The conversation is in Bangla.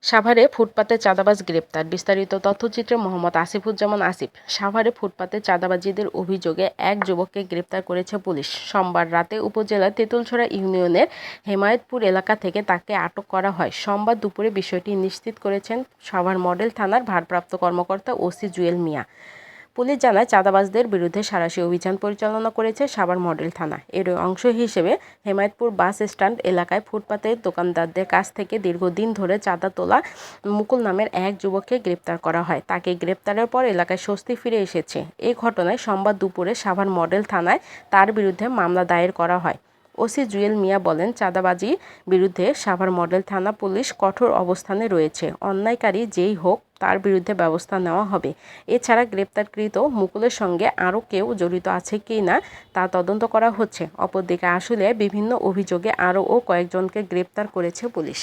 সাভারে ফুটপাতে চাঁদাবাজ গ্রেপ্তার। বিস্তারিত তথ্যচিত্রে মোহাম্মদ আসিফুজ্জামান আসিফ। সাভারে ফুটপাতে চাঁদাবাজিদের অভিযোগে এক যুবককে গ্রেপ্তার করেছে পুলিশ। সোমবার রাতে উপজেলার তেঁতুলছড়া ইউনিয়নের হেমায়েতপুর এলাকা থেকে তাকে আটক করা হয়। সোমবার দুপুরে বিষয়টি নিশ্চিত করেছেন সাভার মডেল থানার ভারপ্রাপ্ত কর্মকর্তা ওসি জুয়েল মিয়া। পুলিশ জানায়, চাঁদাবাজদের বিরুদ্ধে সাঁড়াশি অভিযান পরিচালনা করেছে সাভার মডেল থানা। এর অংশ হিসেবে হেমায়েতপুর বাস স্ট্যান্ড এলাকায় ফুটপাতের দোকানদারদের কাছ থেকে দীর্ঘদিন ধরে চাঁদা তোলা মুকুল নামের এক যুবককে গ্রেপ্তার করা হয়। তাকে গ্রেপ্তারের পর এলাকায় স্বস্তি ফিরে এসেছে। এই ঘটনায় সোমবার দুপুরে সাভার মডেল থানায় তার বিরুদ্ধে মামলা দায়ের করা হয়। ওসি জুয়েল মিয়া বলেন, চাঁদাবাজি বিরুদ্ধে সাভার মডেল থানা পুলিশ কঠোর অবস্থানে রয়েছে। অন্যায়কারী যেই হোক তার বিরুদ্ধে ব্যবস্থা নেওয়া হবে। এছাড়া গ্রেপ্তারকৃত মুকুলের সঙ্গে আরও কেউ জড়িত আছে কি না তা তদন্ত করা হচ্ছে। অপরদিকে আসলে বিভিন্ন অভিযোগে আরও কয়েকজনকে গ্রেপ্তার করেছে পুলিশ।